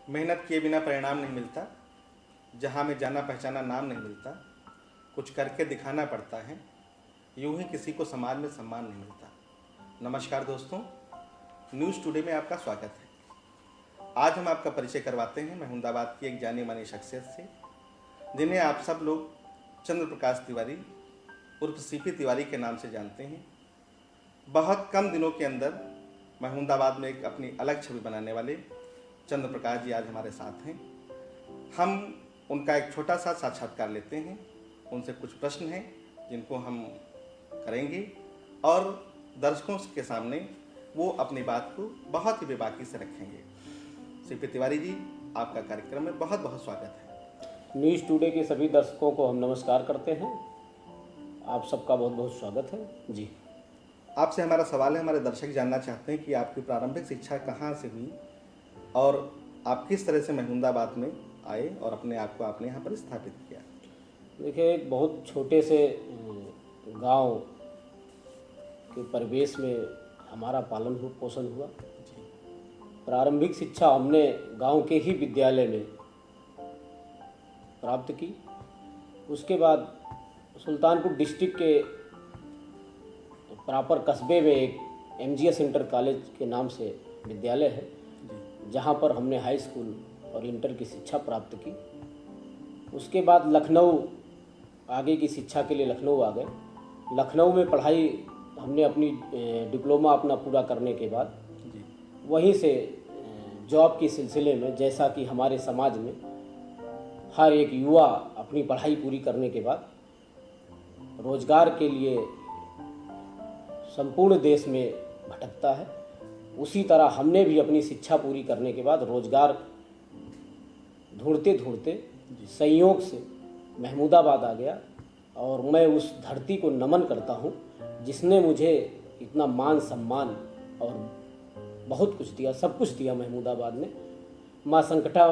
मेहनत किए बिना परिणाम नहीं मिलता, जहाँ में जाना पहचाना नाम नहीं मिलता, कुछ करके दिखाना पड़ता है, यूं ही किसी को समाज में सम्मान नहीं मिलता। नमस्कार दोस्तों, न्यूज़ टुडे में आपका स्वागत है। आज हम आपका परिचय करवाते हैं महमूदाबाद की एक जानी मानी शख्सियत से, जिन्हें आप सब लोग चंद्र प्रकाश तिवारी उर्फ सीपी तिवारी के नाम से जानते हैं। बहुत कम दिनों के अंदर महमूदाबाद में एक अपनी अलग छवि बनाने वाले चंद्र प्रकाश जी आज हमारे साथ हैं। हम उनका एक छोटा सा साक्षात्कार लेते हैं, उनसे कुछ प्रश्न हैं जिनको हम करेंगे और दर्शकों के सामने वो अपनी बात को बहुत ही बेबाकी से रखेंगे। सीपी तिवारी जी, आपका कार्यक्रम में बहुत बहुत स्वागत है। न्यूज़ टुडे के सभी दर्शकों को हम नमस्कार करते हैं। आप सबका बहुत बहुत स्वागत है जी। आपसे हमारा सवाल है, हमारे दर्शक जानना चाहते हैं कि आपकी प्रारंभिक शिक्षा कहाँ से हुई और आप किस तरह से महमूदाबाद में आए और अपने आप को आपने यहाँ पर स्थापित किया। देखिए, एक बहुत छोटे से गांव के परिवेश में हमारा पालन पोषण हुआ। प्रारंभिक शिक्षा हमने गांव के ही विद्यालय में प्राप्त की। उसके बाद सुल्तानपुर डिस्ट्रिक्ट के प्रॉपर कस्बे में एक MGS इंटर कॉलेज के नाम से विद्यालय है, जहाँ पर हमने हाई स्कूल और इंटर की शिक्षा प्राप्त की। उसके बाद लखनऊ आगे की शिक्षा के लिए लखनऊ आ गए। लखनऊ में पढ़ाई हमने अपनी डिप्लोमा अपना पूरा करने के बाद वहीं से जॉब के सिलसिले में, जैसा कि हमारे समाज में हर एक युवा अपनी पढ़ाई पूरी करने के बाद रोजगार के लिए संपूर्ण देश में भटकता है, उसी तरह हमने भी अपनी शिक्षा पूरी करने के बाद रोजगार ढूंढते ढूंढते संयोग से महमूदाबाद आ गया। और मैं उस धरती को नमन करता हूँ जिसने मुझे इतना मान सम्मान और बहुत कुछ दिया, सब कुछ दिया महमूदाबाद ने। माँ संकटा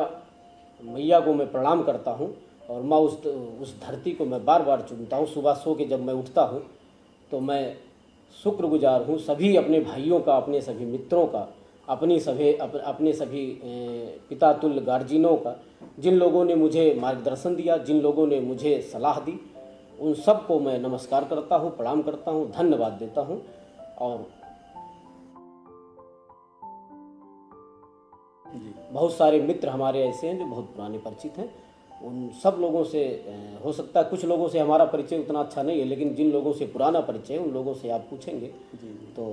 मैया को मैं प्रणाम करता हूँ और माँ उस धरती को मैं बार बार चुनता हूँ। सुबह सो के जब मैं उठता हूँ तो मैं शुक्रगुजार हूँ सभी अपने भाइयों का, अपने सभी मित्रों का, अपने सभी पिता तुल्य गार्जियनों का, जिन लोगों ने मुझे मार्गदर्शन दिया, जिन लोगों ने मुझे सलाह दी, उन सब को मैं नमस्कार करता हूँ, प्रणाम करता हूँ, धन्यवाद देता हूँ। और बहुत सारे मित्र हमारे ऐसे हैं जो बहुत पुराने परिचित हैं। उन सब लोगों से हो सकता है कुछ लोगों से हमारा परिचय उतना अच्छा नहीं है, लेकिन जिन लोगों से पुराना परिचय है उन लोगों से आप पूछेंगे तो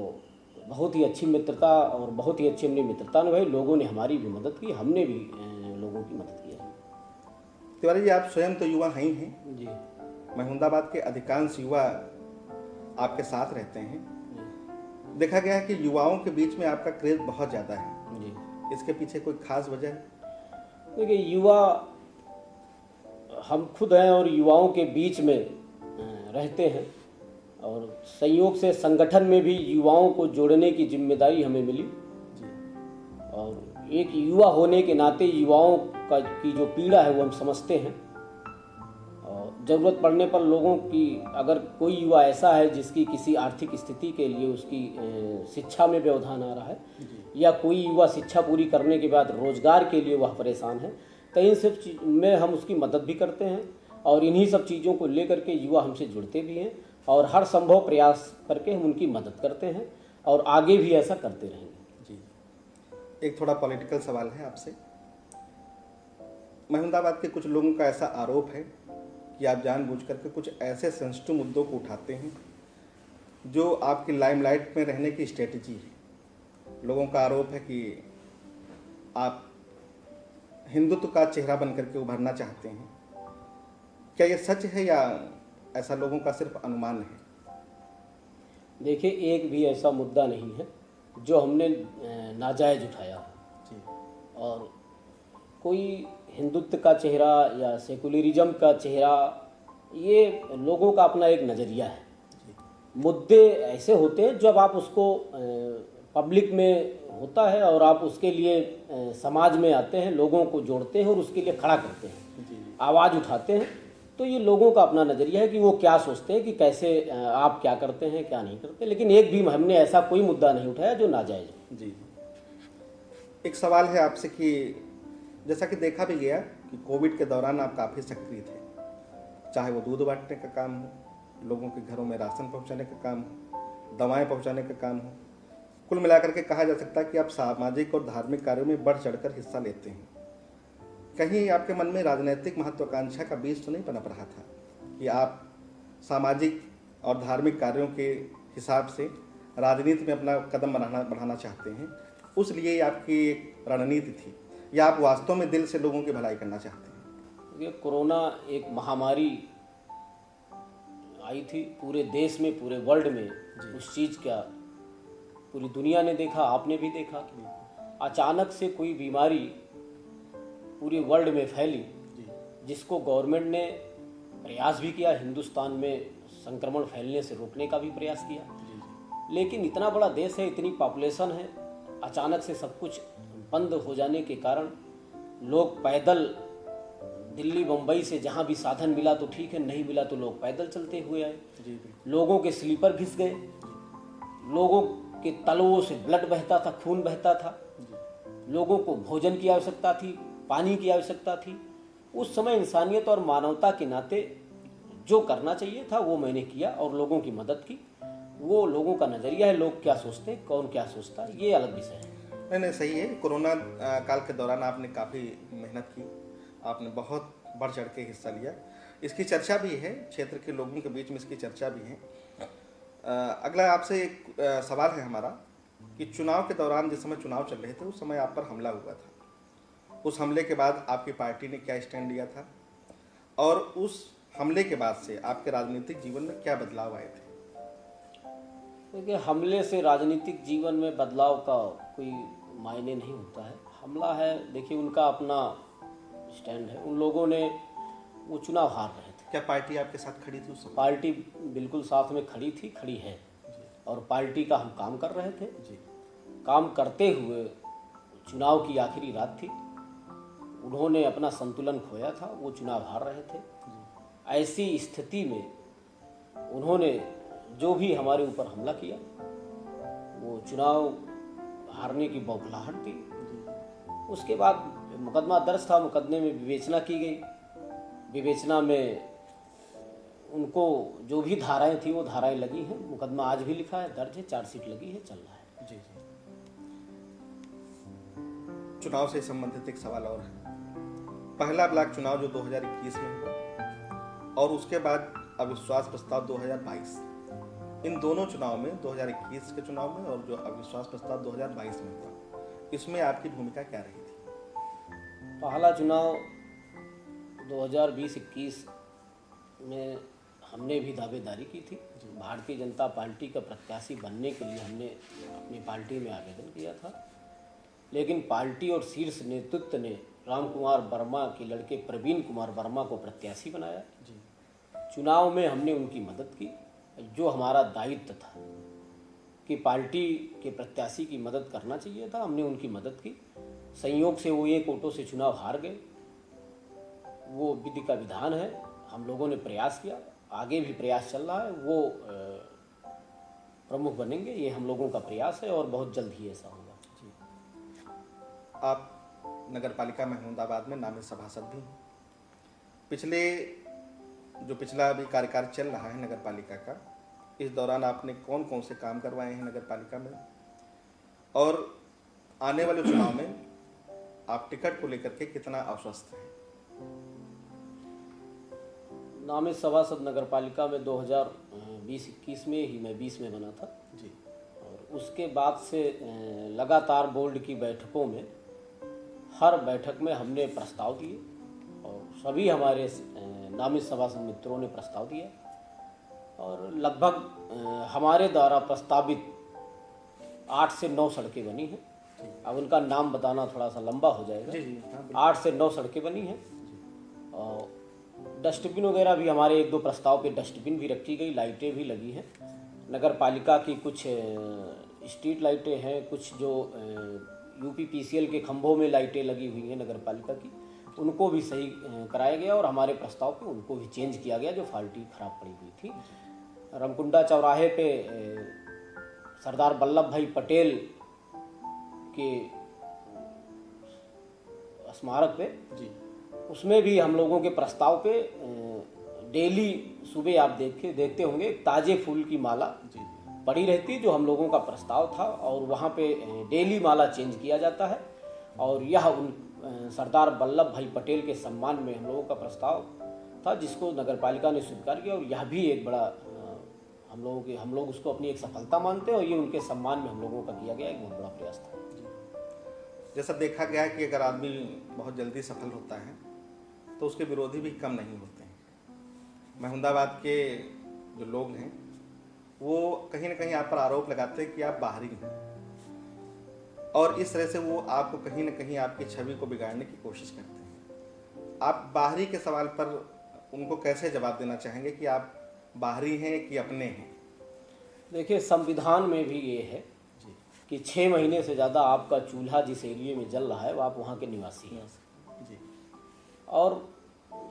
बहुत ही अच्छी मित्रता और बहुत ही अच्छी हमने मित्रता निभाई। लोगों ने हमारी भी मदद की, हमने भी लोगों की मदद की है। तिवारी जी, आप स्वयं तो युवा ही हैं जी। महमूदाबाद के अधिकांश युवा आपके साथ रहते हैं। देखा गया है कि युवाओं के बीच में आपका क्रेज बहुत ज़्यादा है जी। इसके पीछे कोई खास वजह है? देखिए, युवा हम खुद हैं और युवाओं के बीच में रहते हैं और संयोग से संगठन में भी युवाओं को जोड़ने की जिम्मेदारी हमें मिली। और एक युवा होने के नाते युवाओं की जो पीड़ा है वो हम समझते हैं। और ज़रूरत पड़ने पर लोगों की, अगर कोई युवा ऐसा है जिसकी किसी आर्थिक स्थिति के लिए उसकी शिक्षा में व्यवधान आ रहा है, या कोई युवा शिक्षा पूरी करने के बाद रोजगार के लिए वह परेशान है, तो इन सब चीज़ में हम उसकी मदद भी करते हैं। और इन्हीं सब चीज़ों को लेकर के युवा हमसे जुड़ते भी हैं और हर संभव प्रयास करके हम उनकी मदद करते हैं और आगे भी ऐसा करते रहेंगे। जी, एक थोड़ा पॉलिटिकल सवाल है आपसे। महमूदाबाद के कुछ लोगों का ऐसा आरोप है कि आप जानबूझ करके कुछ ऐसे सेंसिटिव मुद्दों को उठाते हैं जो आपकी लाइमलाइट में रहने की स्ट्रेटजी है। लोगों का आरोप है कि आप हिंदुत्व का चेहरा बनकर के उभरना चाहते हैं। क्या ये सच है या ऐसा लोगों का सिर्फ अनुमान है? देखिए, एक भी ऐसा मुद्दा नहीं है जो हमने नाजायज उठाया जी। और कोई हिंदुत्व का चेहरा या सेकुलरिज्म का चेहरा, ये लोगों का अपना एक नज़रिया है। मुद्दे ऐसे होते हैं जब आप उसको पब्लिक में होता है और आप उसके लिए समाज में आते हैं, लोगों को जोड़ते हैं और उसके लिए खड़ा करते हैं, आवाज़ उठाते हैं, तो ये लोगों का अपना नज़रिया है कि वो क्या सोचते हैं कि कैसे आप क्या करते हैं क्या नहीं करते। लेकिन एक भी हमने ऐसा कोई मुद्दा नहीं उठाया जो नाजायज़ है। जी। एक सवाल है आपसे कि जैसा कि देखा भी गया कि कोविड के दौरान आप काफ़ी सक्रिय थे, चाहे वो दूध बांटने का काम हो, लोगों के घरों में राशन पहुंचाने का काम हो, दवाएं पहुंचाने का काम हो। कुल मिलाकर के कहा जा सकता है कि आप सामाजिक और धार्मिक कार्यों में बढ़ चढ़कर हिस्सा लेते हैं। कहीं आपके मन में राजनीतिक महत्वाकांक्षा का बीज तो नहीं पनप रहा था कि आप सामाजिक और धार्मिक कार्यों के हिसाब से राजनीति में अपना कदम बढ़ाना चाहते हैं, उस लिए आपकी एक रणनीति थी, या आप वास्तव में दिल से लोगों की भलाई करना चाहते हैं? ये कोरोना एक महामारी आई थी पूरे देश में, पूरे वर्ल्ड में। उस चीज़ का पूरी दुनिया ने देखा, आपने भी देखा कि अचानक से कोई बीमारी पूरे वर्ल्ड में फैली, जिसको गवर्नमेंट ने प्रयास भी किया, हिंदुस्तान में संक्रमण फैलने से रोकने का भी प्रयास किया, लेकिन इतना बड़ा देश है, इतनी पॉपुलेशन है, अचानक से सब कुछ बंद हो जाने के कारण लोग पैदल दिल्ली मुंबई से जहाँ भी साधन मिला तो ठीक है, नहीं मिला तो लोग पैदल चलते हुए आए। लोगों के स्लीपर घिस गए, लोगों के तलवों से ब्लड बहता था, खून बहता था, लोगों को भोजन की आवश्यकता थी, पानी की आवश्यकता थी। उस समय इंसानियत और मानवता के नाते जो करना चाहिए था वो मैंने किया और लोगों की मदद की। वो लोगों का नज़रिया है, लोग क्या सोचते हैं, कौन क्या सोचता है, ये अलग विषय है। नहीं, सही है। कोरोना काल के दौरान आपने काफ़ी मेहनत की, आपने बहुत बढ़ चढ़ के हिस्सा लिया। इसकी चर्चा भी है, क्षेत्र के लोगों के बीच में इसकी चर्चा भी है। अगला आपसे एक सवाल है हमारा कि चुनाव के दौरान, जिस समय चुनाव चल रहे थे, उस समय आप पर हमला हुआ था। उस हमले के बाद आपकी पार्टी ने क्या स्टैंड लिया था, और उस हमले के बाद से आपके राजनीतिक जीवन में क्या बदलाव आए थे? देखिए, हमले से राजनीतिक जीवन में बदलाव का कोई मायने नहीं होता है। हमला है, देखिए उनका अपना स्टैंड है। उन लोगों ने वो चुनाव हार रहे थे। क्या पार्टी आपके साथ खड़ी थी उस समय? पार्टी बिल्कुल साथ में खड़ी थी, खड़ी है, और पार्टी का हम काम कर रहे थे जी। काम करते हुए चुनाव की आखिरी रात थी, उन्होंने अपना संतुलन खोया था, वो चुनाव हार रहे थे। ऐसी स्थिति में उन्होंने जो भी हमारे ऊपर हमला किया, वो चुनाव हारने की बौखलाहट थी। उसके बाद मुकदमा दर्ज था, मुकदमे में विवेचना की गई। विवेचना में उनको जो भी धाराएं थी वो धाराएं लगी हैं। मुकदमा आज भी लिखा है, दर्ज है, चार्जशीट लगी है, चल रहा है। जी। चुनाव से संबंधित एक सवाल और है। पहला ब्लॉक चुनाव जो 2021 में हुआ, और उसके बाद अविश्वास प्रस्ताव 2022, इन दोनों चुनाव में, 2021 के चुनाव में और जो अविश्वास प्रस्ताव 2022 में हुआ, इसमें आपकी भूमिका क्या रही थी? पहला चुनाव 2020-21 में हमने भी दावेदारी की थी। भारतीय जनता पार्टी का प्रत्याशी बनने के लिए हमने अपनी पार्टी में आवेदन किया था, लेकिन पार्टी और शीर्ष नेतृत्व ने राम कुमार वर्मा के लड़के प्रवीण कुमार वर्मा को प्रत्याशी बनाया। चुनाव में हमने उनकी मदद की, जो हमारा दायित्व था कि पार्टी के प्रत्याशी की मदद करना चाहिए था, हमने उनकी मदद की। संयोग से वो एक वोटों से चुनाव हार गए, वो विधि का विधान है। हम लोगों ने प्रयास किया, आगे भी प्रयास चल रहा है, वो प्रमुख बनेंगे, ये हम लोगों का प्रयास है और बहुत जल्द ही ऐसा होगा। जी। आप नगर पालिका महमूदाबाद में नामित सभासद भी हैं। पिछला अभी कार्यकाल चल रहा है नगर पालिका का, इस दौरान आपने कौन कौन से काम करवाए हैं नगर पालिका में, और आने वाले चुनाव में आप टिकट को लेकर के कितना आश्वस्त हैं? नामित सभासद नगर पालिका में 2020-21 में ही, मैं 20 में बना था जी। और उसके बाद से लगातार बोर्ड की बैठकों में, हर बैठक में हमने प्रस्ताव दिए और सभी हमारे नामित सभासद मित्रों ने प्रस्ताव दिया, और लगभग हमारे द्वारा प्रस्तावित 8 से 9 सड़कें बनी हैं। अब उनका नाम बताना थोड़ा सा लंबा हो जाएगा। जी। 8 से 9 सड़कें बनी हैं, और डस्टबिन वगैरह भी, हमारे 1-2 प्रस्ताव पे डस्टबिन भी रखी गई, लाइटें भी लगी हैं। नगर पालिका की कुछ स्ट्रीट लाइटें हैं, कुछ जो UPPCL के खंभों में लाइटें लगी हुई हैं नगर पालिका की, उनको भी सही कराया गया, और हमारे प्रस्ताव पे उनको भी चेंज किया गया जो फाल्टी खराब पड़ी हुई थी। रमकुंडा चौराहे पे सरदार वल्लभ भाई पटेल के स्मारक पे, जी उसमें भी हम लोगों के प्रस्ताव पे डेली सुबह आप देखते होंगे ताजे फूल की माला जी जी पड़ी रहती, जो हम लोगों का प्रस्ताव था, और वहाँ पे डेली माला चेंज किया जाता है। और यह सरदार वल्लभ भाई पटेल के सम्मान में हम लोगों का प्रस्ताव था, जिसको नगर पालिका ने स्वीकार किया। और यह भी एक बड़ा हम लोग उसको अपनी एक सफलता मानते हैं, और ये उनके सम्मान में हम लोगों का किया गया एक बहुत बड़ा प्रयास था। जैसा देखा गया है कि अगर आदमी बहुत जल्दी सफल होता है तो उसके विरोधी भी कम नहीं होते हैं। महमुदाबाद के जो लोग हैं वो कहीं ना कहीं आप पर आरोप लगाते हैं कि आप बाहरी हैं, और इस तरह से वो आपको कहीं ना कहीं आपकी छवि को बिगाड़ने की कोशिश करते हैं। आप बाहरी के सवाल पर उनको कैसे जवाब देना चाहेंगे कि आप बाहरी हैं कि अपने हैं? देखिए, संविधान में भी ये है जी कि 6 महीने से ज़्यादा आपका चूल्हा जिस एरिया में जल रहा है वो आप वहाँ के निवासी हैं। जी और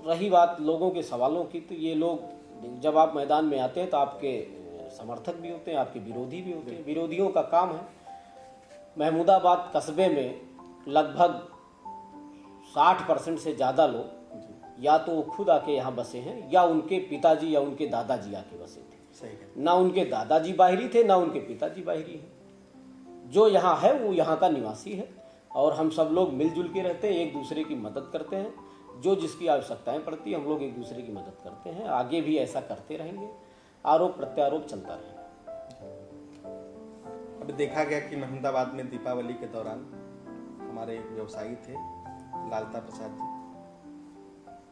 रही बात लोगों के सवालों की, तो ये लोग जब आप मैदान में आते हैं तो आपके समर्थक भी होते हैं, आपके विरोधी भी होते हैं। विरोधियों का काम है, महमूदाबाद कस्बे में लगभग 60% से ज़्यादा लोग या तो वो खुद आके यहाँ बसे हैं, या उनके पिताजी या उनके दादाजी आके बसे थे। सही है। ना उनके दादाजी बाहरी थे, ना उनके पिताजी बाहरी हैं। जो यहाँ है वो यहाँ का निवासी है, और हम सब लोग मिलजुल के रहते हैं, एक दूसरे की मदद करते हैं। जो जिसकी आवश्यकताएं पड़ती है हम लोग एक दूसरे की मदद करते हैं, आगे भी ऐसा करते रहेंगे, आरोप प्रत्यारोप चलता रहेगा। अभी देखा गया कि महमूदाबाद में दीपावली के दौरान हमारे एक व्यवसायी थे लालता प्रसाद जी,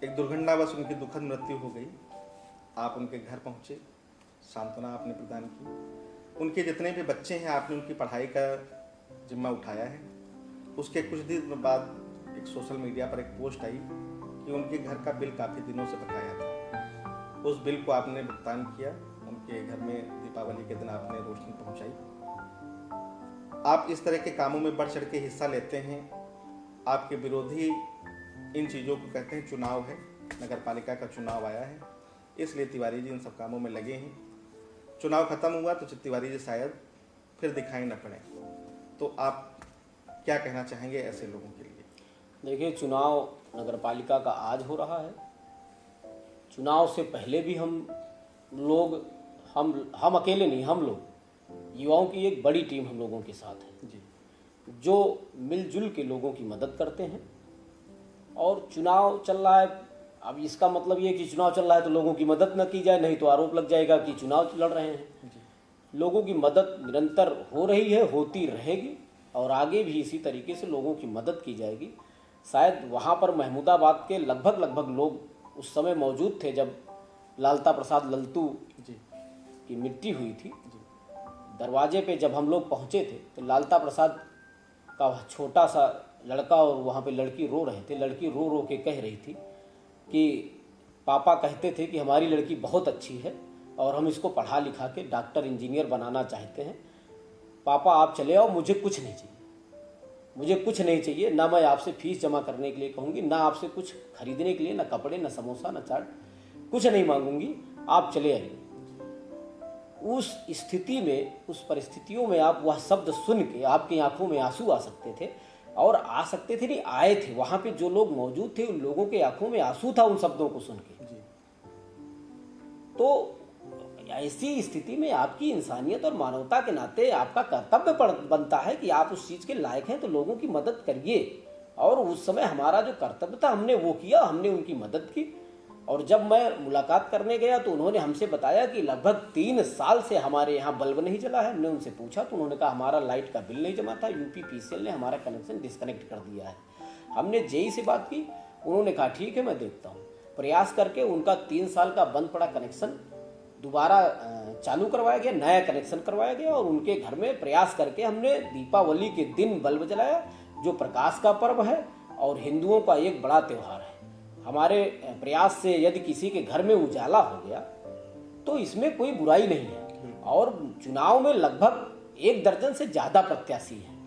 एक दुर्घटनावश उनकी दुखद मृत्यु हो गई। आप उनके घर पहुंचे, सांत्वना आपने प्रदान की। उनके जितने भी बच्चे हैं आपने उनकी पढ़ाई का जिम्मा उठाया है। उसके कुछ दिन बाद एक सोशल मीडिया पर एक पोस्ट आई कि उनके घर का बिल काफ़ी दिनों से बकाया था। उस बिल को आपने भुगतान किया, उनके घर में दीपावली के दिन आपने रोशनी पहुंचाई। आप इस तरह के कामों में बढ़ चढ़ के हिस्सा लेते हैं। आपके विरोधी इन चीज़ों को कहते हैं चुनाव है, नगर पालिका का चुनाव आया है, इसलिए तिवारी जी इन सब कामों में लगे हैं। चुनाव खत्म हुआ तो तिवारी जी शायद फिर दिखाई न पड़े, तो आप क्या कहना चाहेंगे ऐसे लोगों के लिए? देखिए, चुनाव नगर पालिका का आज हो रहा है। चुनाव से पहले भी हम अकेले नहीं, हम लोग युवाओं की एक बड़ी टीम हम लोगों के साथ है जी, जो मिलजुल के लोगों की मदद करते हैं। और चुनाव चल रहा है, अब इसका मतलब ये कि चुनाव चल रहा है तो लोगों की मदद न की जाए, नहीं तो आरोप लग जाएगा कि चुनाव लड़ रहे हैं। लोगों की मदद निरंतर हो रही है, होती रहेगी, और आगे भी इसी तरीके से लोगों की मदद की जाएगी। शायद वहाँ पर महमूदाबाद के लगभग लोग उस समय मौजूद थे जब लालता प्रसाद लल्तू जी की मृत्यु हुई थी। दरवाजे पे जब हम लोग पहुँचे थे तो लालता प्रसाद का छोटा सा लड़का और वहाँ पे लड़की रो रहे थे। लड़की रो रो के कह रही थी कि पापा कहते थे कि हमारी लड़की बहुत अच्छी है और हम इसको पढ़ा लिखा के डॉक्टर इंजीनियर बनाना चाहते हैं। पापा आप चले आओ, मुझे कुछ नहीं चाहिए, मुझे कुछ नहीं चाहिए, ना मैं आपसे फीस जमा करने के लिए कहूँगी, ना आपसे कुछ खरीदने के लिए, ना कपड़े, ना समोसा, ना चाट, कुछ नहीं मांगूंगी, आप चले आइए। उस स्थिति में, उस परिस्थितियों में आप वह शब्द सुन के आपकी आंखों में आंसू आ सकते थे, और आ सकते थे नहीं, आए थे। वहाँ पे जो लोग मौजूद थे उन लोगों के आंखों में आंसू था उन शब्दों को सुन के। तो ऐसी स्थिति में आपकी इंसानियत और मानवता के नाते आपका कर्तव्य बनता है कि आप उस चीज़ के लायक हैं तो लोगों की मदद करिए। और उस समय हमारा जो कर्तव्य था हमने वो किया, हमने उनकी मदद की। और जब मैं मुलाकात करने गया तो उन्होंने हमसे बताया कि लगभग 3 साल से हमारे यहाँ बल्ब नहीं जला है। हमने उनसे पूछा तो उन्होंने कहा हमारा लाइट का बिल नहीं जमा था, यूपीपीसीएल ने हमारा कनेक्शन डिस्कनेक्ट कर दिया है। हमने जेई से बात की, उन्होंने कहा ठीक है मैं देखता हूँ। प्रयास करके उनका 3 साल का बंद पड़ा कनेक्शन दोबारा चालू करवाया गया, नया कनेक्शन करवाया गया, और उनके घर में प्रयास करके हमने दीपावली के दिन बल्ब जलाया, जो प्रकाश का पर्व है और हिंदुओं का एक बड़ा त्यौहार है। हमारे प्रयास से यदि किसी के घर में उजाला हो गया तो इसमें कोई बुराई नहीं है। और चुनाव में लगभग 1 दर्जन से ज़्यादा प्रत्याशी हैं।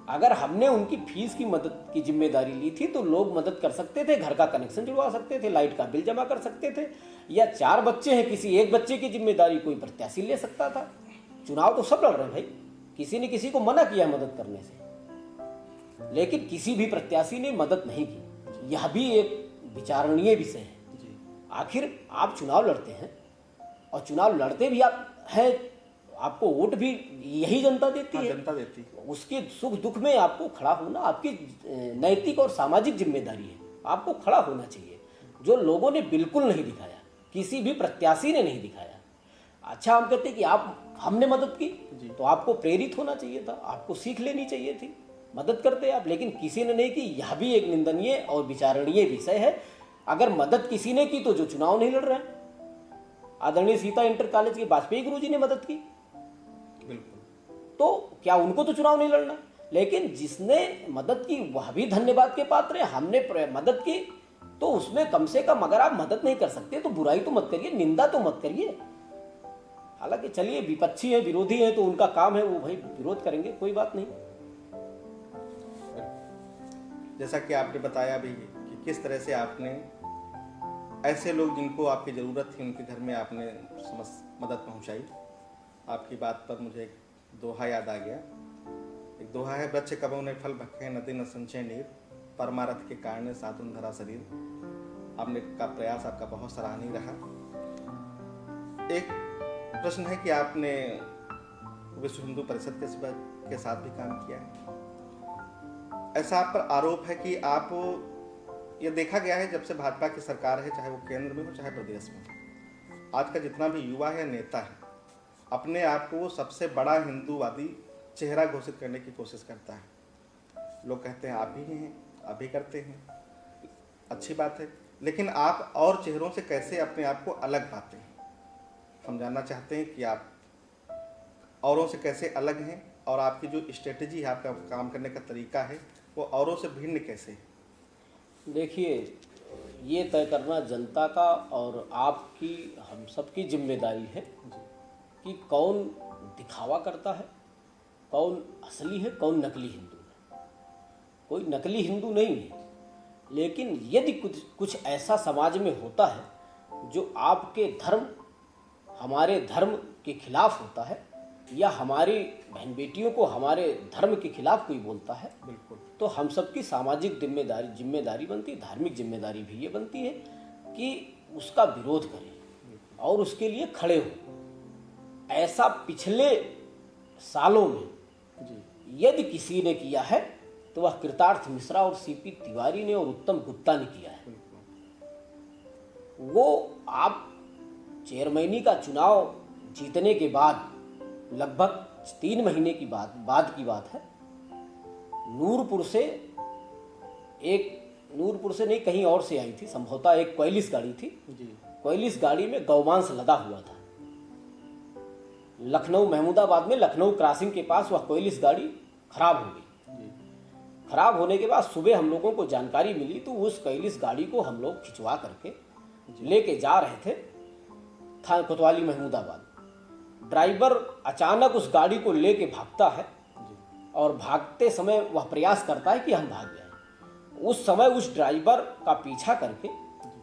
अगर हमने उनकी फीस की मदद की जिम्मेदारी ली थी तो लोग मदद कर सकते थे, घर का कनेक्शन जुड़वा सकते थे, लाइट का बिल जमा कर सकते थे, या 4 बच्चे हैं, किसी एक बच्चे की जिम्मेदारी कोई प्रत्याशी ले सकता था। चुनाव तो सब लड़ रहे हैं भाई, किसी ने किसी को मना किया मदद करने से। लेकिन किसी भी प्रत्याशी ने मदद नहीं की। यह भी एक विचारणीय विषय है। आखिर आप चुनाव लड़ते हैं और चुनाव लड़ते भी आप हैं, आपको वोट भी यही जनता देती है। जनता देती है। उसके सुख दुख में आपको खड़ा होना आपकी नैतिक और सामाजिक जिम्मेदारी है। आपको खड़ा होना चाहिए, जो लोगों ने बिल्कुल नहीं दिखाया, किसी भी प्रत्याशी ने नहीं दिखाया। अच्छा, हम कहते कि हमने मदद की तो आपको प्रेरित होना चाहिए था, आपको सीख लेनी चाहिए थी, मदद करते आप, लेकिन किसी ने नहीं की। यह भी एक निंदनीय और विचारणीय विषय है। अगर मदद किसी ने की तो जो चुनाव नहीं लड़ रहे हैं, आदरणीय सीता इंटर कॉलेज के वाजपेयी गुरुजी ने मदद की, बिल्कुल, तो क्या उनको तो चुनाव नहीं लड़ना? लेकिन जिसने मदद की वह भी धन्यवाद के पात्र है। हमने मदद की तो उसमें कम से कम, अगर आप मदद नहीं कर सकते तो बुराई तो मत करिए, निंदा तो मत करिए। हालांकि चलिए, विपक्षी है, विरोधी है, तो उनका काम है, वो भाई विरोध करेंगे, कोई बात नहीं। जैसा कि आपने बताया भी कि किस तरह से आपने ऐसे लोग जिनको आपकी ज़रूरत थी उनके घर में आपने मदद पहुंचाई। आपकी बात पर मुझे एक दोहा याद आ गया। एक दोहा है, वृक्ष कबहु न फल भखे, नदी न संचय नीर, परमारथ के कारण साधुन धरा शरीर। आपने का प्रयास आपका बहुत सराहनीय रहा। एक प्रश्न है कि आपने विश्व हिंदू परिषद के साथ भी काम किया है। ऐसा आप पर आरोप है कि आप, ये देखा गया है जब से भाजपा की सरकार है, चाहे वो केंद्र में हो चाहे प्रदेश में, आज का जितना भी युवा है, नेता है, अपने आप को सबसे बड़ा हिंदूवादी चेहरा घोषित करने की कोशिश करता है। लोग कहते हैं आप ही हैं, आप ही करते हैं, अच्छी बात है, लेकिन आप और चेहरों से कैसे अपने आप को अलग पाते हैं? हम जानना चाहते हैं कि आप औरों से कैसे अलग हैं और आपकी जो स्ट्रेटजी है, आपका काम करने का तरीका है, वो औरों से भिन्न कैसे है? देखिए, ये तय करना जनता का और आपकी, हम सबकी जिम्मेदारी है कि कौन दिखावा करता है, कौन असली है, कौन नकली हिंदू है। कोई नकली हिंदू नहीं है, लेकिन यदि कुछ ऐसा समाज में होता है जो आपके धर्म, हमारे धर्म के खिलाफ होता है, या हमारी बहन बेटियों को हमारे धर्म के खिलाफ कोई बोलता है, बिल्कुल, तो हम सबकी सामाजिक जिम्मेदारी बनती है, धार्मिक जिम्मेदारी भी ये बनती है कि उसका विरोध करें और उसके लिए खड़े हो। ऐसा पिछले सालों में यदि किसी ने किया है तो वह कृतार्थ मिश्रा और सीपी तिवारी ने और उत्तम गुप्ता ने किया है। वो आप चेयरमैनी का चुनाव जीतने के बाद लगभग 3 महीने की बाद की बात है, नूरपुर से नहीं, कहीं और से आई थी, संभवतः एक कोयलिस गाड़ी थी। कोयलिस गाड़ी में गौमांस लदा हुआ था। लखनऊ महमूदाबाद में लखनऊ क्रॉसिंग के पास वह कोयलिस गाड़ी खराब हो गई। खराब होने के बाद सुबह हम लोगों को जानकारी मिली, तो उस कोयलिस गाड़ी को हम लोग खिंचवा करके लेके जा रहे थे थाना कोतवाली महमूदाबाद। ड्राइवर अचानक उस गाड़ी को लेके भागता है और भागते समय वह प्रयास करता है कि हम भाग जाएं। उस समय उस ड्राइवर का पीछा करके,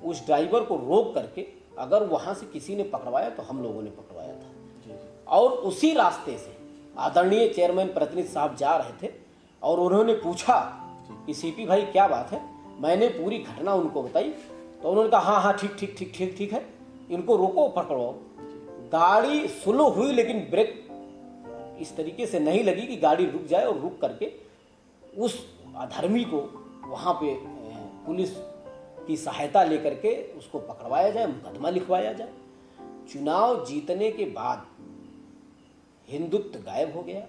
उस ड्राइवर को रोक करके अगर वहां से किसी ने पकड़वाया तो हम लोगों ने पकड़वाया था। और उसी रास्ते से आदरणीय चेयरमैन प्रतिनिधि साहब जा रहे थे और उन्होंने पूछा कि सीपी भाई क्या बात है। मैंने पूरी घटना उनको बताई तो उन्होंने कहा हाँ ठीक है, इनको रोको, पकड़वाओ। गाड़ी स्लो हुई, लेकिन ब्रेक इस तरीके से नहीं लगी कि गाड़ी रुक जाए और रुक करके उस अधर्मी को वहाँ पे पुलिस की सहायता लेकर के उसको पकड़वाया जाए, मुकदमा लिखवाया जाए। चुनाव जीतने के बाद हिंदुत्व गायब हो गया।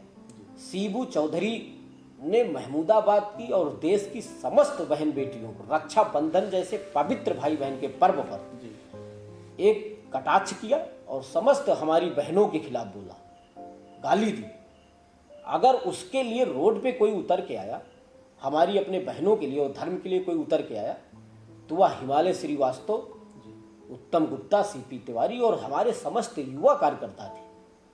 सीबू चौधरी ने महमूदाबाद की और देश की समस्त बहन बेटियों को रक्षाबंधन जैसे पवित्र भाई बहन के पर्व पर एक कटाक्ष किया और समस्त हमारी बहनों के खिलाफ बोला, गाली दी। अगर उसके लिए रोड पे कोई उतर के आया, हमारी अपने बहनों के लिए और धर्म के लिए कोई उतर के आया, तो वह हिमालय श्रीवास्तव, उत्तम गुप्ता, सीपी तिवारी और हमारे समस्त युवा कार्यकर्ता थे,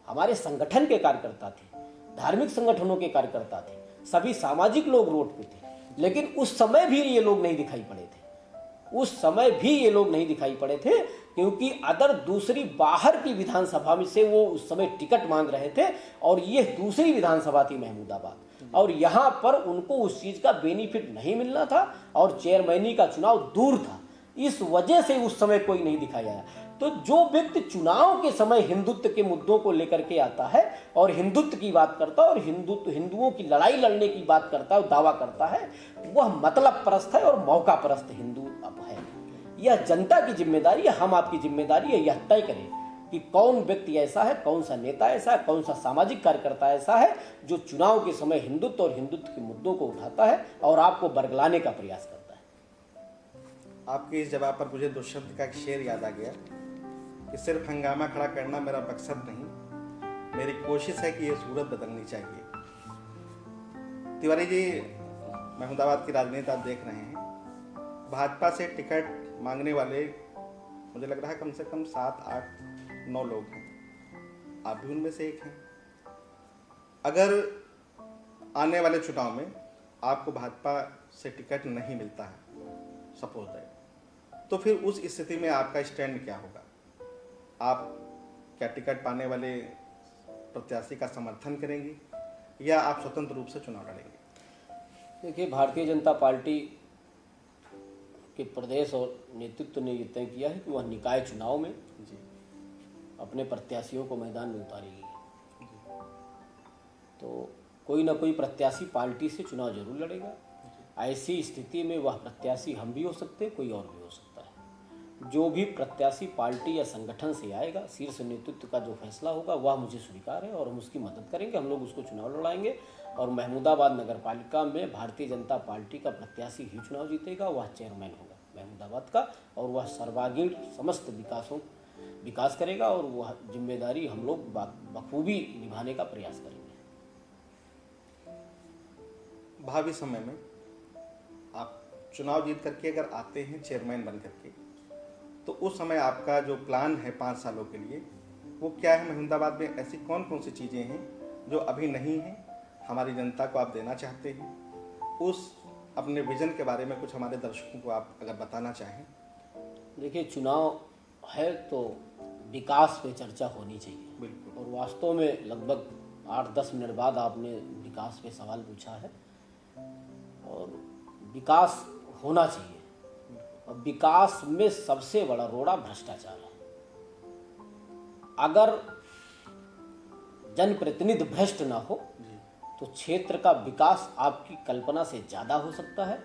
हमारे संगठन के कार्यकर्ता थे, धार्मिक संगठनों के कार्यकर्ता थे, सभी सामाजिक लोग रोड पे थे। लेकिन उस समय भी ये लोग नहीं दिखाई पड़े थे। उस समय भी ये लोग नहीं दिखाई पड़े थे, क्योंकि अदर दूसरी बाहर की विधानसभा में से वो उस समय टिकट मांग रहे थे, और ये दूसरी विधानसभा थी महमूदाबाद, और यहाँ पर उनको उस चीज़ का बेनिफिट नहीं मिलना था, और चेयरमैनी का चुनाव दूर था। इस वजह से उस समय कोई नहीं दिखाया आया। तो जो व्यक्ति चुनाव के समय हिंदुत्व के मुद्दों को लेकर के आता है और हिंदुत्व की बात करता है और हिंदुओं की लड़ाई लड़ने की बात करता है और दावा करता है, वह मतलब परस्त है और मौका परस्त हिंदू अब है। यह जनता की जिम्मेदारी है, हम आपकी जिम्मेदारी है यह तय करें कि कौन व्यक्ति ऐसा है, कौन सा नेता ऐसा है, कौन सा सामाजिक कार्यकर्ता ऐसा है जो चुनाव के समय हिंदुत्व और हिंदुत्व के मुद्दों को उठाता है और आपको बरगलाने का प्रयास करता है। आपके इस जवाब पर मुझे दुष्यंत का एक शेर याद आ गया कि सिर्फ हंगामा खड़ा करना मेरा मकसद नहीं, मेरी कोशिश है कि ये सूरत बदलनी चाहिए। तिवारी जी, महमूदाबाद की राजनीति आप देख रहे हैं, भाजपा से टिकट मांगने वाले मुझे लग रहा है कम से कम 7, 8, 9 लोग हैं, आप भी उनमें से एक हैं। अगर आने वाले चुनाव में आपको भाजपा से टिकट नहीं मिलता है, सपोज दैट, तो फिर उस स्थिति में आपका स्टैंड क्या होगा? आप क्या टिकट पाने वाले प्रत्याशी का समर्थन करेंगे या आप स्वतंत्र रूप से चुनाव लड़ेंगे? देखिए, भारतीय जनता पार्टी के प्रदेश और नेतृत्व ने यह तय किया है कि वह निकाय चुनाव में जी अपने प्रत्याशियों को मैदान में उतारेगी। तो कोई ना कोई प्रत्याशी पार्टी से चुनाव जरूर लड़ेगा। ऐसी स्थिति में वह प्रत्याशी हम भी हो सकते हैं, कोई और भी हो सकता है। जो भी प्रत्याशी पार्टी या संगठन से आएगा, शीर्ष नेतृत्व का जो फैसला होगा वह मुझे स्वीकार है और हम उसकी मदद करेंगे। हम लोग उसको चुनाव लड़ाएंगे और महमूदाबाद नगर पालिका में भारतीय जनता पार्टी का प्रत्याशी ही चुनाव जीतेगा। वह चेयरमैन होगा महमूदाबाद का और वह सर्वांगीण समस्त विकास करेगा और वह जिम्मेदारी हम लोग बखूबी निभाने का प्रयास करेंगे। भावी समय में आप चुनाव जीत करके अगर आते हैं चेयरमैन बन करके, तो उस समय आपका जो प्लान है 5 सालों के लिए वो क्या है? महमूदाबाद में ऐसी कौन कौन सी चीज़ें हैं जो अभी नहीं हैं, हमारी जनता को आप देना चाहते हैं? उस अपने विजन के बारे में कुछ हमारे दर्शकों को आप अगर बताना चाहें। देखिए, चुनाव है तो विकास पे चर्चा होनी चाहिए। बिल्कुल। और वास्तव में लगभग 8-10 मिनट बाद आपने विकास पे सवाल पूछा है और विकास होना चाहिए। और विकास में सबसे बड़ा रोड़ा भ्रष्टाचार है। अगर जनप्रतिनिधि भ्रष्ट ना हो तो क्षेत्र का विकास आपकी कल्पना से ज़्यादा हो सकता है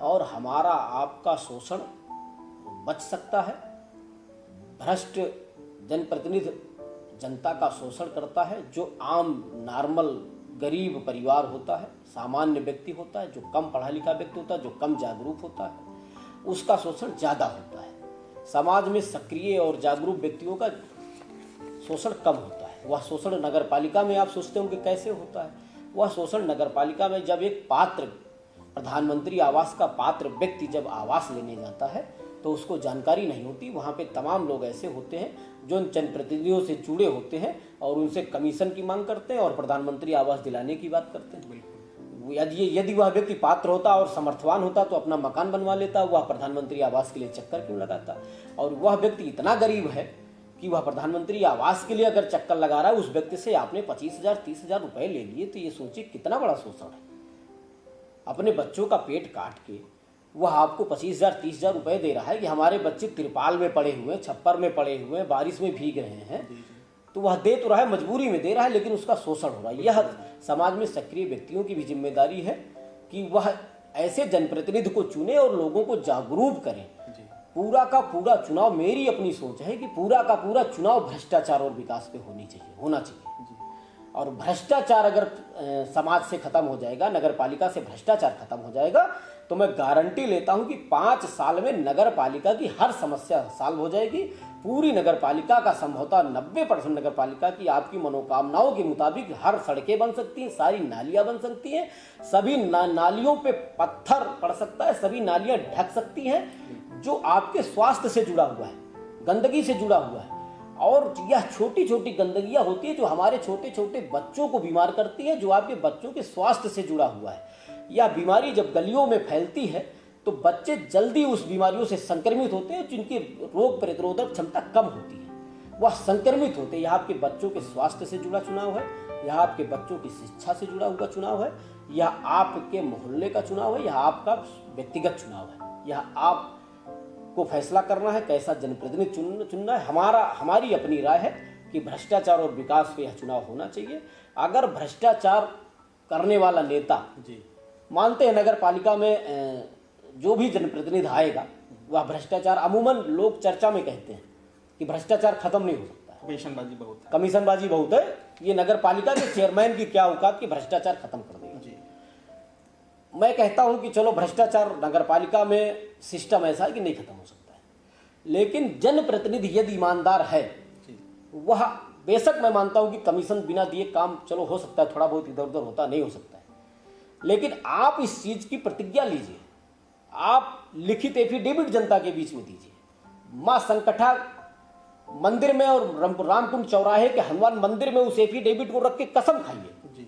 और हमारा आपका शोषण बच सकता है। भ्रष्ट जनप्रतिनिधि जनता का शोषण करता है। जो आम नॉर्मल गरीब परिवार होता है, सामान्य व्यक्ति होता है, जो कम पढ़ा लिखा व्यक्ति होता है, जो कम जागरूक होता है, उसका शोषण ज़्यादा होता है। समाज में सक्रिय और जागरूक व्यक्तियों का शोषण कम होता है। वह शोषण नगर पालिका में आप सोचते होंगे कैसे होता है? वह शोषण नगर पालिका में जब एक पात्र प्रधानमंत्री आवास का पात्र व्यक्ति जब आवास लेने जाता है तो उसको जानकारी नहीं होती। वहाँ पे तमाम लोग ऐसे होते हैं जो जनप्रतिनिधियों से जुड़े होते हैं और उनसे कमीशन की मांग करते हैं और प्रधानमंत्री आवास दिलाने की बात करते हैं। यदि वह व्यक्ति पात्र होता और समर्थवान होता तो अपना मकान बनवा लेता, वह प्रधानमंत्री आवास के लिए चक्कर क्यों लगाता? और वह व्यक्ति इतना गरीब है कि वह प्रधानमंत्री आवास के लिए अगर चक्कर लगा रहा है, उस व्यक्ति से आपने 25,000 30,000 रुपए ले लिए, तो ये सोचिए कितना बड़ा शोषण है। अपने बच्चों का पेट काट के वह आपको 25,000 30,000 रुपए दे रहा है कि हमारे बच्चे तिरपाल में पड़े हुए हैं, छप्पर में पड़े हुए हैं, बारिश में भीग रहे हैं, तो वह दे तो रहा है, मजबूरी में दे रहा है, लेकिन उसका शोषण हो रहा है। यह समाज में सक्रिय व्यक्तियों की भी जिम्मेदारी है कि वह ऐसे जनप्रतिनिधि को चुने और लोगों को जागरूक करें। पूरा का पूरा चुनाव, मेरी अपनी सोच है कि पूरा का पूरा चुनाव भ्रष्टाचार और विकास पे होना चाहिए। और भ्रष्टाचार अगर समाज से खत्म हो जाएगा, नगर पालिका से भ्रष्टाचार खत्म हो जाएगा, तो मैं गारंटी लेता हूं कि 5 साल में नगर पालिका की हर समस्या सॉल्व हो जाएगी। पूरी नगर पालिका का संभवतः 90% नगर पालिका की आपकी मनोकामनाओं के मुताबिक हर सड़कें बन सकती हैं, सारी नालियां बन सकती हैं, सभी नालियों पे पत्थर पड़ सकता है, सभी नालियां ढक सकती हैं। जो आपके स्वास्थ्य से जुड़ा हुआ है, गंदगी से जुड़ा हुआ है, और यह छोटी छोटी गंदगियां होती है जो हमारे छोटे छोटे बच्चों को बीमार करती है, जो आपके बच्चों के स्वास्थ्य से जुड़ा हुआ है। यह बीमारी जब गलियों में फैलती है तो बच्चे जल्दी उस बीमारियों से संक्रमित होते हैं जिनकी रोग प्रतिरोधक क्षमता कम होती है, वह संक्रमित होते हैं। यह आपके बच्चों के स्वास्थ्य से जुड़ा चुनाव है, यह आपके बच्चों की शिक्षा से जुड़ा हुआ चुनाव है, यह आपके मोहल्ले का चुनाव है, यह आपका व्यक्तिगत चुनाव है। यह आपको फैसला करना है कैसा जनप्रतिनिधि चुनना है। हमारी अपनी राय है कि भ्रष्टाचार और विकास पे यह चुनाव होना चाहिए। अगर भ्रष्टाचार करने वाला नेता जी मानते हैं नगर पालिका में जो भी जनप्रतिनिधि आएगा वह भ्रष्टाचार, अमूमन लोग चर्चा में कहते हैं कि भ्रष्टाचार खत्म नहीं हो सकता है, कमीशनबाजी बहुत है। कमीशनबाजी बहुत है। ये नगर पालिका के चेयरमैन की क्या औकात कि भ्रष्टाचार खत्म कर देगा। जी मैं कहता हूं कि चलो भ्रष्टाचार नगर पालिका में सिस्टम ऐसा है कि नहीं खत्म हो सकता है, लेकिन जनप्रतिनिधि यदि ईमानदार है जी वह, बेशक मैं मानता हूं कि कमीशन बिना दिए काम चलो हो सकता है, थोड़ा बहुत इधर उधर होता नहीं हो सकता है, लेकिन आप इस चीज की प्रतिज्ञा लीजिए, आप लिखित एफिडेविट जनता के बीच में दीजिए। मां संकटा मंदिर में और रामकुंड चौराहे के हनुमान मंदिर में उस एफिडेविट को रख के कसम खाइए जी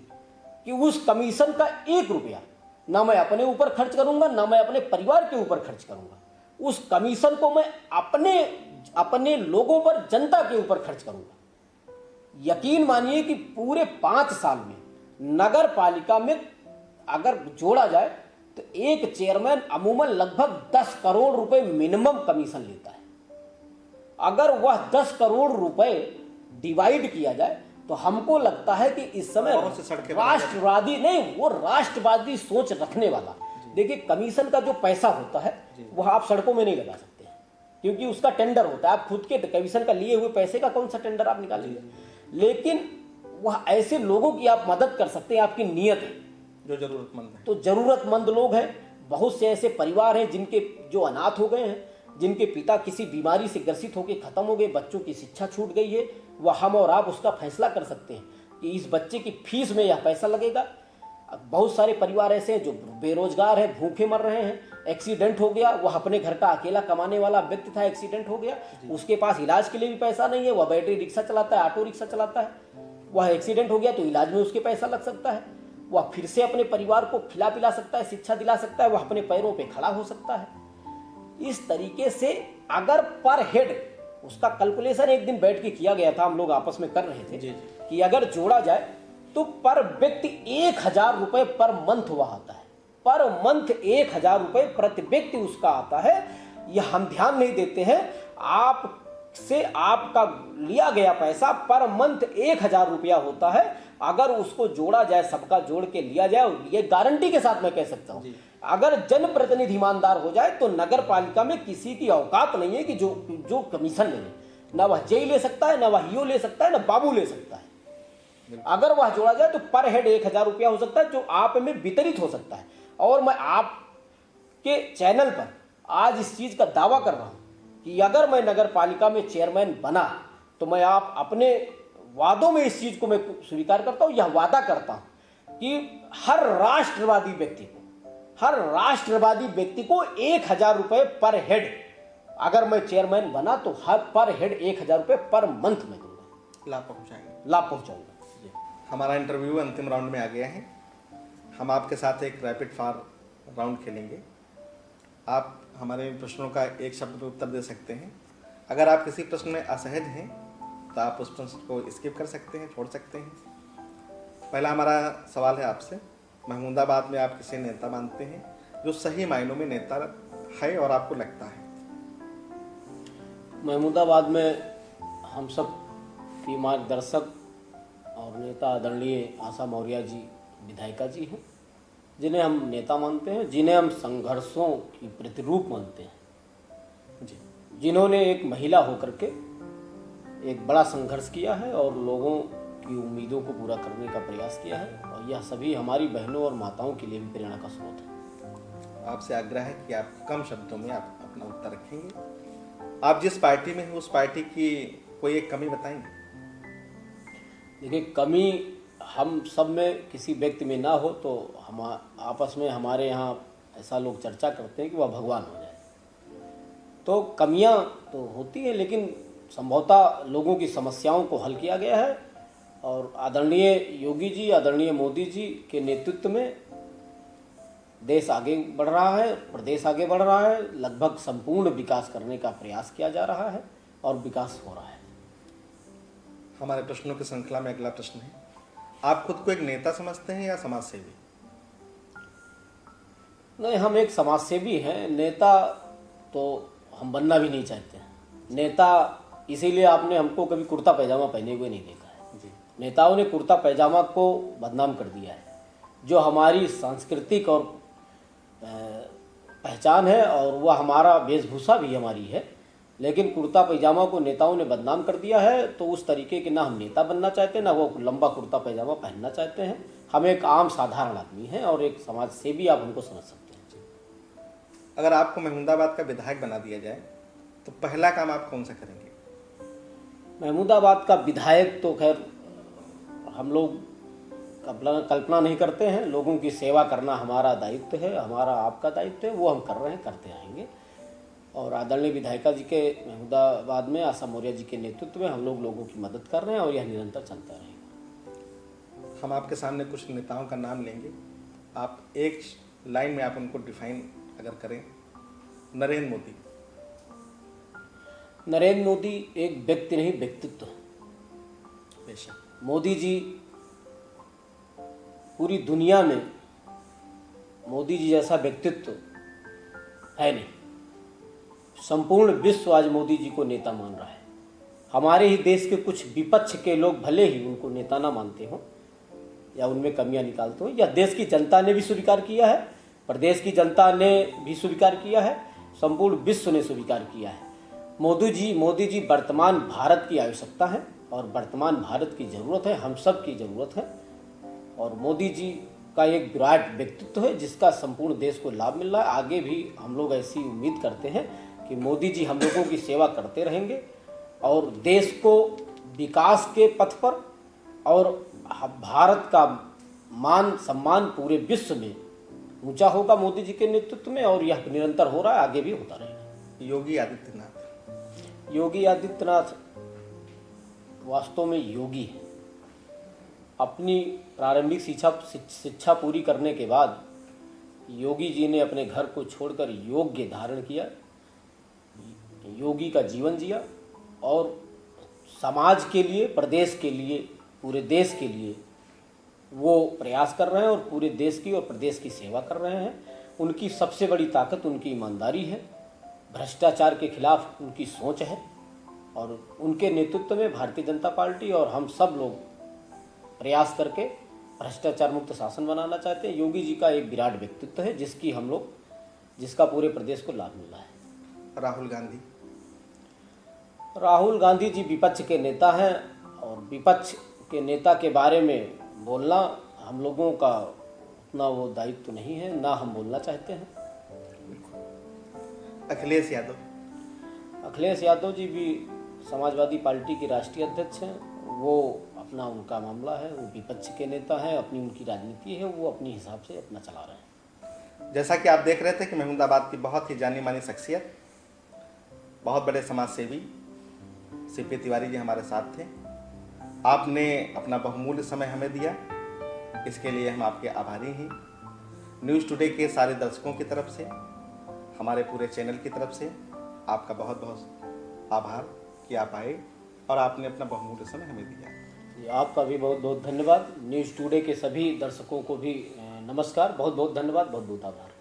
कि उस कमीशन का 1 रुपया ना मैं अपने ऊपर खर्च करूंगा, ना मैं अपने परिवार के ऊपर खर्च करूंगा। उस कमीशन को मैं अपने लोगों पर, जनता के ऊपर खर्च करूंगा। यकीन मानिए कि पूरे 5 साल में नगर पालिका में अगर जोड़ा जाए तो एक चेयरमैन अमूमन लगभग 10 करोड़ रुपए मिनिमम कमीशन लेता है। अगर वह 10 करोड़ रुपए डिवाइड किया जाए तो हमको लगता है कि इस समय राष्ट्रवादी नहीं, वो राष्ट्रवादी सोच रखने वाला, देखिए कमीशन का जो पैसा होता है वह आप सड़कों में नहीं लगा सकते हैं क्योंकि उसका टेंडर होता है। आप खुद के कमीशन का लिए हुए पैसे का कौन सा टेंडर आप निकालेंगे, लेकिन वह ऐसे लोगों की आप मदद कर सकते हैं, आपकी नीयत है जो जरूरतमंद है। तो जरूरतमंद लोग हैं, बहुत से ऐसे परिवार हैं जिनके जो अनाथ हो गए हैं, जिनके पिता किसी बीमारी से ग्रसित होकर खत्म हो गए, बच्चों की शिक्षा छूट गई है, वह हम और आप उसका फैसला कर सकते हैं कि इस बच्चे की फीस में यह पैसा लगेगा। बहुत सारे परिवार ऐसे हैं जो बेरोजगार है, भूखे मर रहे हैं, एक्सीडेंट हो गया, वह अपने घर का अकेला कमाने वाला व्यक्ति था, एक्सीडेंट हो गया, उसके पास इलाज के लिए भी पैसा नहीं है, वह बैटरी रिक्शा चलाता है, ऑटो रिक्शा चलाता है, वह एक्सीडेंट हो गया तो इलाज में उसके पैसा लग सकता है, वह फिर से अपने परिवार को खिला पिला सकता है, शिक्षा दिला सकता है, वह अपने पैरों पे खड़ा हो सकता है। इस तरीके से अगर पर हेड उसका कैलकुलेशन एक दिन बैठ के किया गया था, हम लोग आपस में कर रहे थे कि अगर जोड़ा जाए तो पर व्यक्ति 1000 रुपए पर मंथ हुआ आता है, पर मंथ 1000 रुपए प्रति व्यक्ति उसका आता है। यह हम ध्यान नहीं देते हैं, आपसे आपका लिया गया पैसा पर मंथ 1000 रुपया होता है। अगर उसको जोड़ा जाए, सबका जोड़ के लिया जाए, और ये गारंटी के साथ मैं कह सकता हूं, अगर जनप्रतिनिधि ईमानदार हो जाए तो नगर पालिका में किसी की औकात नहीं है कि जो कमीशन ले, ना वह जेई ले सकता है, ना वह ईओ ले सकता है, ना बाबू ले सकता है। अगर वह जोड़ा जाए तो पर हेड 1000 रुपया हो सकता है, जो आप में वितरित हो सकता है। और मैं आपके चैनल पर आज इस चीज का दावा कर रहा हूं कि अगर मैं नगर पालिका में चेयरमैन बना तो मैं आप अपने वादों में इस चीज को मैं स्वीकार करता हूं, यह वादा करता हूं कि हर राष्ट्रवादी व्यक्ति को 1000 रुपए पर हेड, अगर मैं चेयरमैन बना तो हर पर हेड 1000 रुपए पर मंथ में दूंगा, लाभ पहुंचाऊंगा। हमारा इंटरव्यू अंतिम राउंड में आ गया है। हम आपके साथ एक रैपिड फायर राउंड खेलेंगे। आप हमारे प्रश्नों का एक शब्द में उत्तर दे सकते हैं। अगर आप किसी प्रश्न में असहज हैं तो आप उस प्रश्न को स्किप कर सकते हैं, छोड़ सकते हैं। पहला हमारा सवाल है आपसे, महमूदाबाद में आप किसे नेता मानते हैं जो सही मायनों में नेता है और आपको लगता है? महमूदाबाद में हम सब की मार्गदर्शक और नेता आदरणीय आशा मौर्य जी विधायिका जी हैं, जिन्हें हम नेता मानते हैं, जिन्हें हम संघर्षों की प्रतिरूप मानते हैं जी, जिन्होंने एक महिला होकर के एक बड़ा संघर्ष किया है और लोगों की उम्मीदों को पूरा करने का प्रयास किया है, और यह सभी हमारी बहनों और माताओं के लिए भी प्रेरणा का स्रोत है। आपसे आग्रह है कि आप कम शब्दों में आप अपना उत्तर रखेंगे। आप जिस पार्टी में हैं उस पार्टी की कोई एक कमी बताएंगे? देखिए, कमी हम सब में किसी व्यक्ति में ना हो तो हम आपस में हमारे यहाँ ऐसा लोग चर्चा करते हैं कि वह भगवान हो जाए। तो कमियां तो होती हैं, लेकिन संभवतः लोगों की समस्याओं को हल किया गया है, और आदरणीय योगी जी, आदरणीय मोदी जी के नेतृत्व में देश आगे बढ़ रहा है, प्रदेश आगे बढ़ रहा है, लगभग संपूर्ण विकास करने का प्रयास किया जा रहा है और विकास हो रहा है। हमारे प्रश्नों की श्रृंखला में अगला प्रश्न है, आप खुद को एक नेता समझते हैं या समाज सेवी? नहीं, हम एक समाज सेवी हैं। नेता तो हम बनना भी नहीं चाहते हैं। नेता इसीलिए आपने हमको कभी कुर्ता पैजामा पहने हुए नहीं देखा है जी। नेताओं ने कुर्ता पैजामा को बदनाम कर दिया है, जो हमारी सांस्कृतिक और पहचान है और वह हमारा वेशभूषा भी हमारी है, लेकिन कुर्ता पैजामा को नेताओं ने बदनाम कर दिया है। तो उस तरीके के ना हम नेता बनना चाहते हैं, ना वो लंबा कुर्ता पैजामा पहनना चाहते हैं। हम एक आम साधारण आदमी हैं और एक समाज सेवी आप हमको समझ सकते हैं। अगर आपको महमूदाबाद का विधायक बना दिया जाए तो पहला काम आप कौन सा करेंगे? महमूदाबाद का विधायक तो खैर हम लोग कल्पना नहीं करते हैं। लोगों की सेवा करना हमारा दायित्व है, हमारा आपका दायित्व है, वो हम कर रहे हैं, करते आएंगे। और आदरणीय विधायिका जी के महमूदाबाद में आशा मौर्य जी के नेतृत्व में हम लोग लोगों की मदद कर रहे हैं और यह निरंतर चलता रहेगा। हम आपके सामने कुछ नेताओं का नाम लेंगे, आप एक लाइन में आप उनको डिफाइन अगर करें। नरेंद्र मोदी। नरेंद्र मोदी एक व्यक्ति नहीं, व्यक्तित्व। बेशक। मोदी जी पूरी दुनिया में मोदी जी जैसा व्यक्तित्व है नहीं। संपूर्ण विश्व आज मोदी जी को नेता मान रहा है। हमारे ही देश के कुछ विपक्ष के लोग भले ही उनको नेता ना मानते हों या उनमें कमियां निकालते हों, या देश की जनता ने भी स्वीकार किया है, प्रदेश की जनता ने भी स्वीकार किया है, संपूर्ण विश्व ने स्वीकार किया है। मोदी जी वर्तमान भारत की आवश्यकता है और वर्तमान भारत की ज़रूरत है, हम सब की ज़रूरत है। और मोदी जी का एक विराट व्यक्तित्व है जिसका संपूर्ण देश को लाभ मिल रहा है। आगे भी हम लोग ऐसी उम्मीद करते हैं कि मोदी जी हम लोगों की सेवा करते रहेंगे और देश को विकास के पथ पर और भारत का मान सम्मान पूरे विश्व में ऊंचा होगा मोदी जी के नेतृत्व में, और यह निरंतर हो रहा है, आगे भी होता रहेगा। योगी आदित्यनाथ। योगी आदित्यनाथ वास्तव में योगी है। अपनी प्रारंभिक शिक्षा पूरी करने के बाद योगी जी ने अपने घर को छोड़कर योग्य धारण किया, योगी का जीवन जिया और समाज के लिए, प्रदेश के लिए, पूरे देश के लिए वो प्रयास कर रहे हैं और पूरे देश की और प्रदेश की सेवा कर रहे हैं। उनकी सबसे बड़ी ताकत उनकी ईमानदारी है, भ्रष्टाचार के खिलाफ उनकी सोच है और उनके नेतृत्व में भारतीय जनता पार्टी और हम सब लोग प्रयास करके भ्रष्टाचार मुक्त शासन बनाना चाहते हैं। योगी जी का एक विराट व्यक्तित्व है जिसका पूरे प्रदेश को लाभ मिला है। राहुल गांधी। राहुल गांधी जी विपक्ष के नेता हैं और विपक्ष के नेता के बारे में बोलना हम लोगों का उतना वो दायित्व नहीं है, ना हम बोलना चाहते हैं। अखिलेश यादव। अखिलेश यादव जी भी समाजवादी पार्टी के राष्ट्रीय अध्यक्ष हैं। वो अपना उनका मामला है, वो विपक्ष के नेता हैं, अपनी उनकी राजनीति है, वो अपने हिसाब से अपना चला रहे हैं। जैसा कि आप देख रहे थे कि महमूदाबाद की बहुत ही जानी मानी शख्सियत, बहुत बड़े समाज सेवी सीपी तिवारी जी हमारे साथ थे। आपने अपना बहुमूल्य समय हमें दिया, इसके लिए हम आपके आभारी हैं। न्यूज़ टुडे के सारे दर्शकों की तरफ से, हमारे पूरे चैनल की तरफ से आपका बहुत बहुत आभार कि आप आए और आपने अपना बहुमूल्य समय हमें दिया। आपका भी बहुत बहुत धन्यवाद। न्यूज़ टुडे के सभी दर्शकों को भी नमस्कार, बहुत बहुत धन्यवाद, बहुत बहुत आभार।